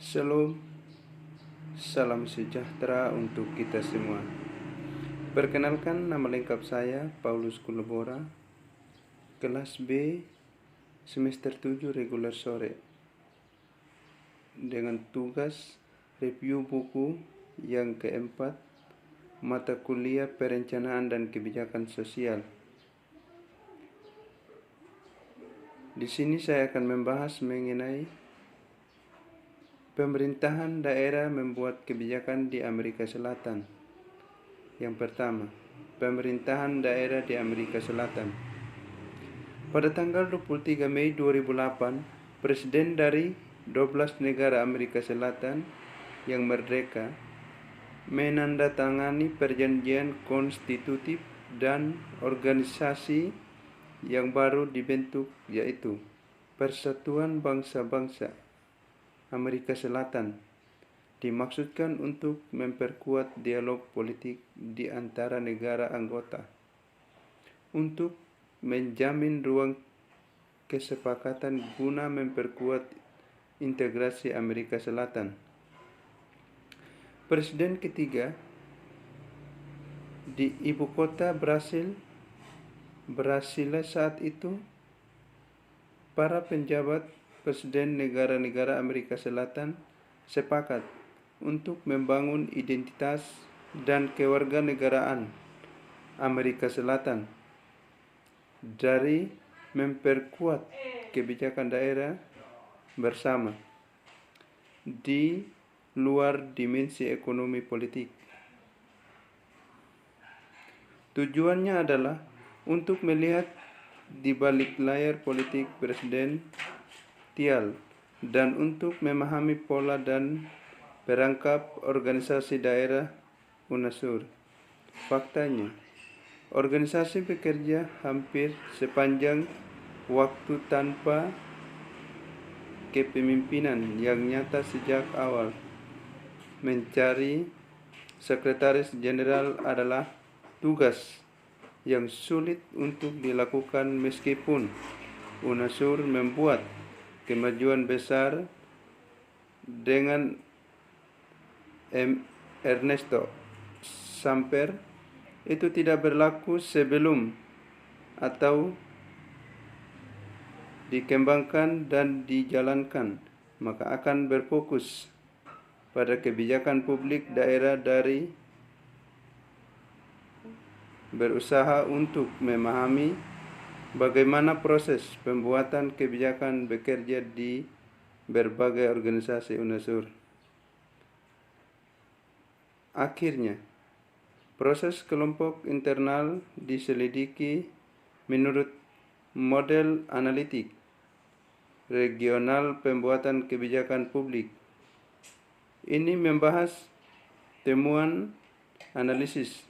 Shalom, salam sejahtera untuk kita semua. Perkenalkan, nama lengkap saya Paulus Kulebora, kelas B, semester 7 reguler sore, dengan tugas review buku yang keempat, mata kuliah perencanaan dan kebijakan sosial. Di sini saya akan membahas mengenai pemerintahan daerah membuat kebijakan di Amerika Selatan. Yang pertama, pemerintahan daerah di Amerika Selatan. Pada tanggal 23 Mei 2008, presiden dari 12 negara Amerika Selatan yang merdeka menandatangani perjanjian konstitutif dan organisasi yang baru dibentuk, yaitu Persatuan Bangsa-Bangsa Amerika Selatan, dimaksudkan untuk memperkuat dialog politik di antara negara anggota untuk menjamin ruang kesepakatan guna memperkuat integrasi Amerika Selatan. Presiden ketiga di ibu kota Brasil saat itu, para penjabat presiden negara-negara Amerika Selatan sepakat untuk membangun identitas dan kewarganegaraan Amerika Selatan dari memperkuat kebijakan daerah bersama di luar dimensi ekonomi politik. Tujuannya adalah untuk melihat di balik layar politik presidensial dan untuk memahami pola dan perangkap organisasi daerah UNASUR. Faktanya, organisasi bekerja hampir sepanjang waktu tanpa kepemimpinan yang nyata sejak awal. Mencari sekretaris jenderal adalah tugas yang sulit untuk dilakukan meskipun UNASUR membuat kemajuan besar dengan Ernesto Samper. Itu tidak berlaku sebelum atau dikembangkan dan dijalankan, maka akan berfokus pada kebijakan publik daerah dari berusaha untuk memahami bagaimana proses pembuatan kebijakan bekerja di berbagai organisasi UNASUR. Akhirnya, proses kelompok internal diselidiki menurut model analitik regional pembuatan kebijakan publik. Ini membahas temuan analisis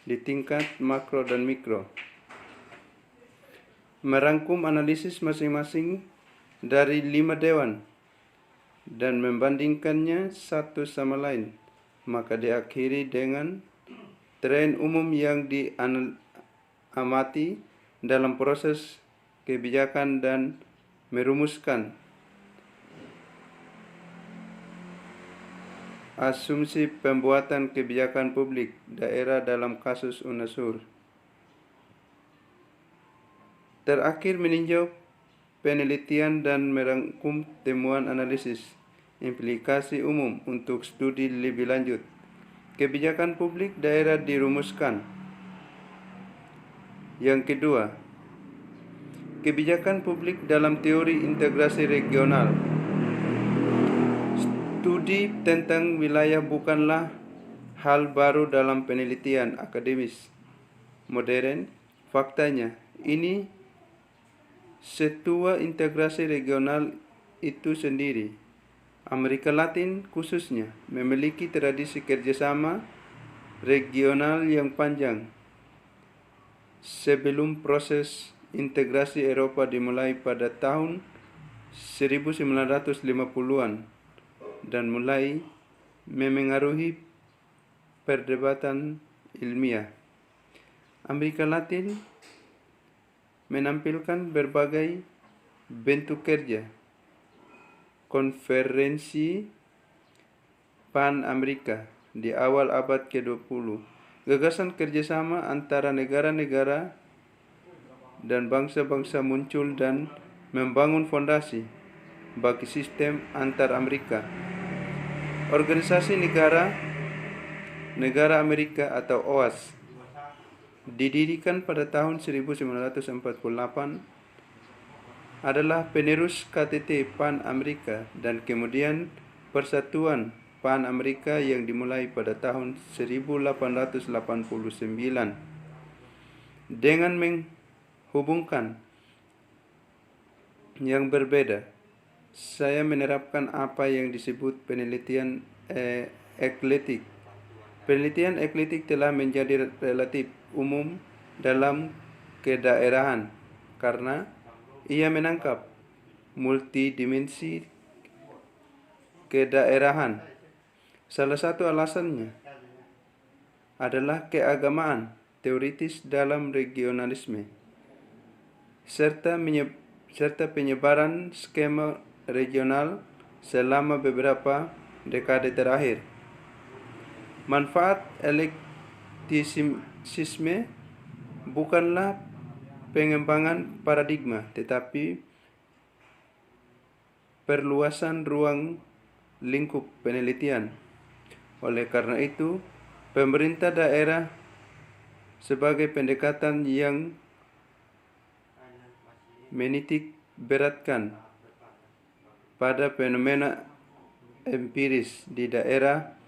di tingkat makro dan mikro, merangkum analisis masing-masing dari 5 dewan dan membandingkannya satu sama lain, maka diakhiri dengan tren umum yang diamati dalam proses kebijakan dan merumuskan asumsi pembuatan kebijakan publik daerah dalam kasus UNASUR. Terakhir, meninjau penelitian dan merangkum temuan analisis implikasi umum untuk studi lebih lanjut. Kebijakan publik daerah dirumuskan. Yang kedua, kebijakan publik dalam teori integrasi regional. Studi tentang wilayah bukanlah hal baru dalam penelitian akademis modern. Faktanya, ini setua integrasi regional itu sendiri. Amerika Latin khususnya memiliki tradisi kerjasama regional yang panjang. Sebelum proses integrasi Eropa dimulai pada tahun 1950-an dan mulai memengaruhi perdebatan ilmiah, Amerika Latin menampilkan berbagai bentuk kerja, konferensi Pan-Amerika di awal abad ke-20. Gagasan kerjasama antara negara-negara dan bangsa-bangsa muncul dan membangun fondasi bagi sistem antar Amerika. Organisasi Negara Amerika atau OAS didirikan pada tahun 1948 adalah penerus KTT Pan-Amerika dan kemudian Persatuan Pan-Amerika yang dimulai pada tahun 1889 dengan menghubungkan yang berbeda. Saya menerapkan apa yang disebut penelitian eklektik. Penelitian eklektik telah menjadi relatif umum dalam kedaerahan karena ia menangkap multidimensi kedaerahan. Salah satu alasannya adalah keagamaan teoritis dalam regionalisme serta penyebaran skema regional selama beberapa dekade terakhir. Manfaat eklektisisme bukanlah pengembangan paradigma, tetapi perluasan ruang lingkup penelitian. Oleh karena itu, pemerintah daerah sebagai pendekatan yang menitik beratkan pada fenomena empiris di daerah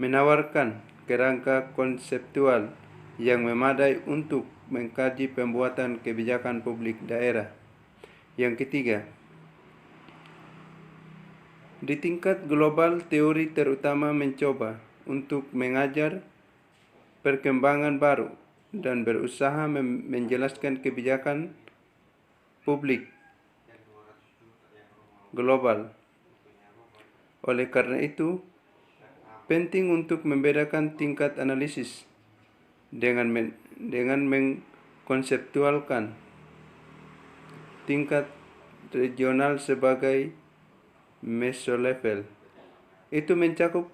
menawarkan kerangka konseptual yang memadai untuk mengkaji pembuatan kebijakan publik daerah. Yang ketiga, di tingkat global, teori terutama mencoba untuk mengajar perkembangan baru dan berusaha menjelaskan kebijakan publik global. Oleh karena itu, penting untuk membedakan tingkat analisis dengan mengkonseptualkan tingkat regional sebagai mesolevel. Itu mencakup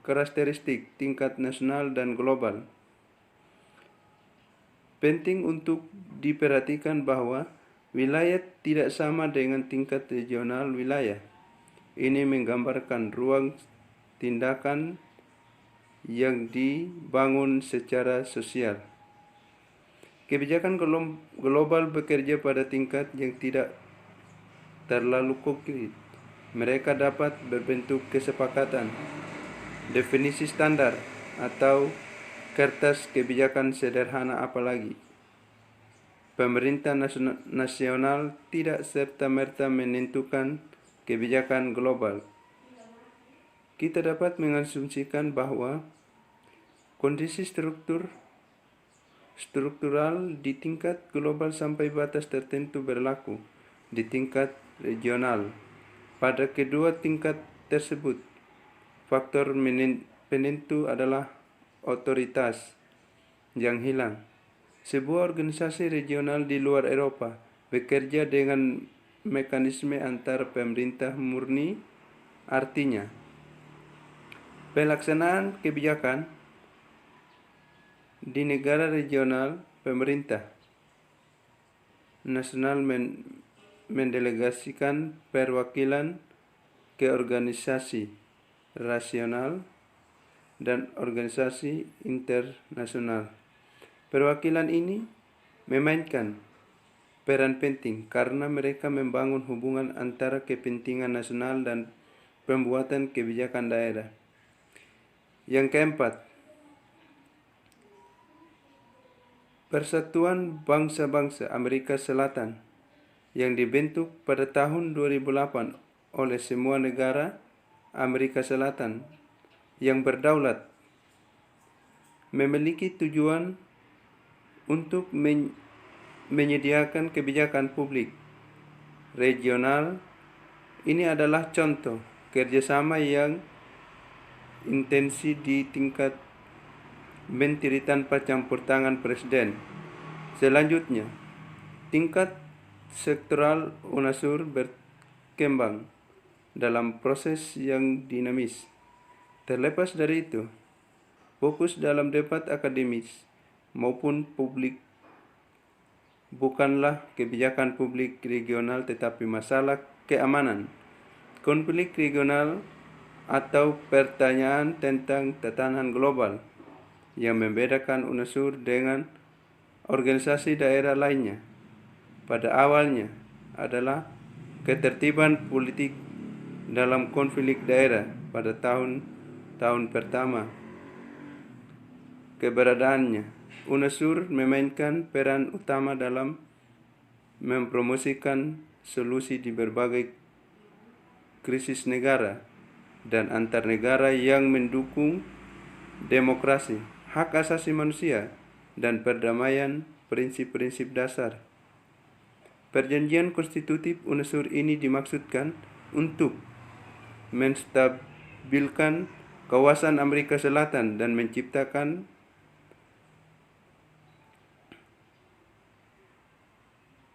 karakteristik tingkat nasional dan global. Penting untuk diperhatikan bahwa wilayah tidak sama dengan tingkat regional wilayah. Ini menggambarkan ruang tindakan yang dibangun secara sosial. Kebijakan global bekerja pada tingkat yang tidak terlalu konkret. Mereka dapat berbentuk kesepakatan, definisi standar, atau kertas kebijakan sederhana apalagi. Pemerintah nasional tidak serta-merta menentukan kebijakan global. Kita dapat mengasumsikan bahwa kondisi struktural di tingkat global sampai batas tertentu berlaku di tingkat regional. Pada kedua tingkat tersebut, faktor penentu adalah otoritas yang hilang. Sebuah organisasi regional di luar Eropa bekerja dengan mekanisme antar pemerintah murni, artinya pelaksanaan kebijakan di negara regional, pemerintah nasional mendelegasikan perwakilan ke organisasi rasional dan organisasi internasional. Perwakilan ini memainkan peran penting karena mereka membangun hubungan antara kepentingan nasional dan pembuatan kebijakan daerah. Yang keempat, Persatuan Bangsa-Bangsa Amerika Selatan yang dibentuk pada tahun 2008 oleh semua negara Amerika Selatan yang berdaulat memiliki tujuan untuk menyediakan kebijakan publik regional. Ini adalah contoh kerjasama yang intensi di tingkat menteri tanpa campur tangan presiden. Selanjutnya, tingkat sektoral UNASUR berkembang dalam proses yang dinamis. Terlepas dari itu, fokus dalam debat akademis maupun publik bukanlah kebijakan publik regional tetapi masalah keamanan, konflik regional, atau pertanyaan tentang tatanan global yang membedakan UNASUR dengan organisasi daerah lainnya. Pada awalnya adalah ketertiban politik dalam konflik daerah pada tahun pertama keberadaannya. UNASUR memainkan peran utama dalam mempromosikan solusi di berbagai krisis negara dan antar negara yang mendukung demokrasi, hak asasi manusia, dan perdamaian, prinsip-prinsip dasar. Perjanjian konstitutif UNASUR ini dimaksudkan untuk menstabilkan kawasan Amerika Selatan dan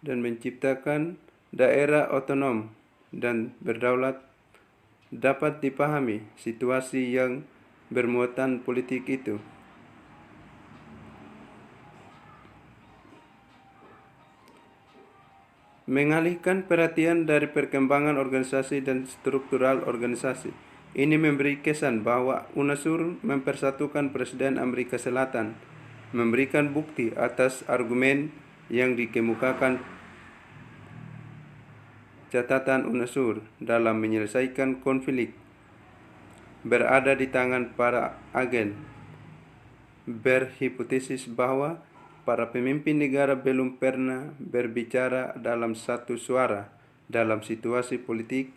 menciptakan daerah otonom dan berdaulat. Dapat dipahami situasi yang bermuatan politik itu. Mengalihkan perhatian dari perkembangan organisasi dan struktural organisasi. Ini memberi kesan bahwa UNASUR mempersatukan Presiden Amerika Selatan, memberikan bukti atas argumen yang dikemukakan catatan UNASUR dalam menyelesaikan konflik berada di tangan para agen. Berhipotesis bahwa para pemimpin negara belum pernah berbicara dalam satu suara dalam situasi politik